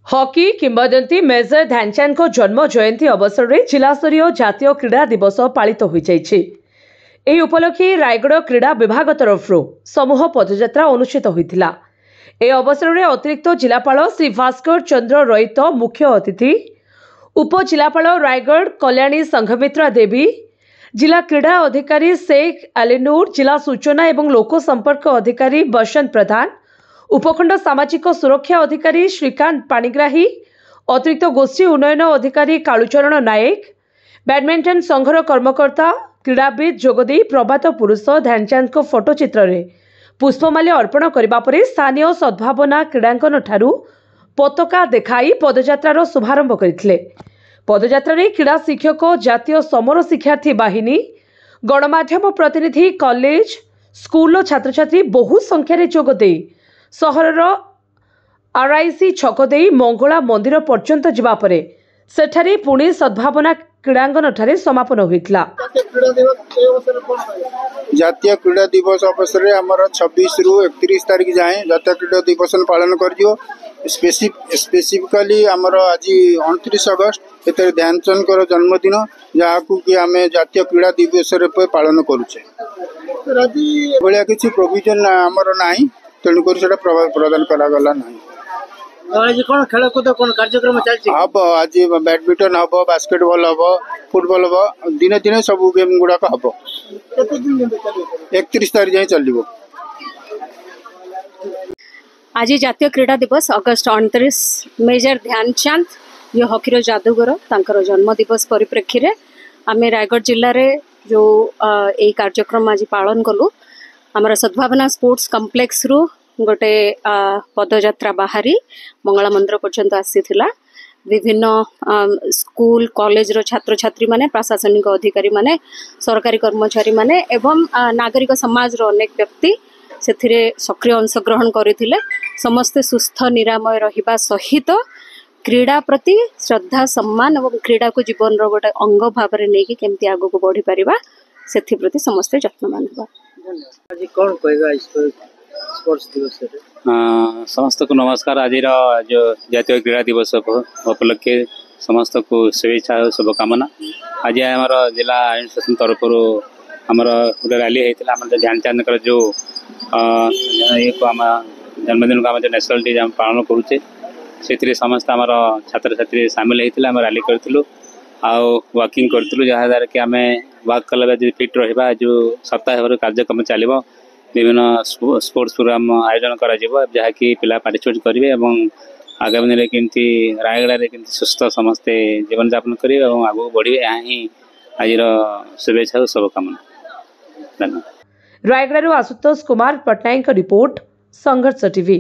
Hockey किंवदंती major Dhyanchand को जन्म जयंती अवसर में जिलास्तरीय जातीय क्रीड़ा दिवस पालित हो जाइए। उपलक्षे रायगढ़ क्रीड़ा विभाग तरफ समूह पदयात्रा अनुष्ठित होता। ए अवसर में अतिरिक्त जिलापाल श्री भास्कर चंद्र रईत मुख्य अतिथि, उपजिलापाल रायगढ़ कल्याणी संघमित्रा देवी, जिला क्रीड़ा अधिकारी शेख अलीनूर, जिला सूचना एवं लोक संपर्क अधिकारी बसंत प्रधान, उपखंड सामाजिक सुरक्षा अधिकारी श्रीकांत पाणिग्राही, अतिरिक्त गोष्ठी उन्नयन अधिकारी कालुचरण नायक, बैडमिंटन संघर कर्मकर्ता क्रीड़ाविद जोगदे प्रभात पुरुष ध्यानचंद को फोटोचित्र में पुष्पमाल्य अर्पण करने पर स्थानीय सद्भावना क्रीड़ांगन ठारू पताका देखाई पदयात्रार शुभारंभ करते। पदयात्रा में क्रीड़ा शिक्षक, जातीय समर शिक्षार्थी बाहिनी, गणमाध्यम प्रतिनिधि, कॉलेज स्कूल छात्र छात्री बहु संख्यार जोगदे सहरर आरआईसी छक दे मंगला मंदिर पर्यंत जावापर सेठारे पुणी सद्भावना क्रीड़ांगन ठारे समापन होइतला। जातीय क्रीड़ा दिवस अवसर में आमर 26 रु 31 तारीख जाए जातीय क्रीड़ा दिवस पालन कर स्पेसिफिकली आमर आज 29 अगस्त एत ध्यानचंद जन्मदिन जहाँ कि आम जातीय क्रीड़ा दिवस पालन करुचे। भाया किसी प्रोविजन आमर ना तेणुक प्रदान करागला ना। आज कौन खेलकूद कौन कार्यक्रम चलती हम आज बैडमिंटन हम, बास्केटबॉल हम, फुटबॉल हम, दिने दिने सब गेम गुड़ाक हम 31 तारीख जाए चलो। आज जातीय क्रीड़ा दिवस अगस्त 29 मेजर ध्यानचंद ये हॉकीर जादूगर तांकर जन्म दिवस परिप्रेक्षी रे आम रायगढ़ जिले में जो यही कार्यक्रम आज पालन कलु। आमर सद्भावना स्पोर्ट्स कम्प्लेक्स रु गोटे पदयात्रा बाहरी मंगला मंदिर पर्यंत आसीथिला। विभिन्न स्कूल कॉलेज रो छात्र छात्री माने, प्रशासनिक अधिकारी माने, सरकारी कर्मचारी माने एवं नागरिक समाज रो अनेक व्यक्ति सेथिरे सक्रिय अंशग्रहण करथिले। समस्ते सुस्थ निरामय रहिबा सहित क्रीड़ा प्रति श्रद्धा सम्मान और क्रीड़ा को जीवन रो गोटे अंग भाव में नहीं केमती आगो को बढ़ी पारिबा सेथि प्रति समस्ते यत्नवान हेबा। आज कौन कहबा स्पोर्ट्स दिवस रे? समस्त को नमस्कार। आज जो जातीय क्रीड़ा दिवस उपलक्षे समस्त को शुभेच्छा और शुभकामना। आज आमर जिला एडमिनिस्ट्रेशन तरफ आमर गोटे रैली होता है ध्यानचंद जो जन्मदिन को आम जो नेशनल डे पालन करुचे से समस्त आमर छात्र छात्री सामिल होते आम रैली करूँ आउ वाकिंग करूँ जहाँद्वारा कि आम वाक कला फिट रहा जो सप्ताह भर कार्यक्रम चलो विभिन्न स्पोर्ट्स प्रोग्राम आयोजन करा जहाँकि पिला पार्टिसिपेट करेंगे और आगामी दिन में केमती रायगढ़ में केमती सुस्थ समस्ते जीवन यापन करेंगे और आगे बढ़े यहाँ ही आज शुभेच्छा और शुभकामना। धन्यवाद। रायगढ़ आशुतोष कुमार पट्टनायक रिपोर्ट, संघर्ष टीवी।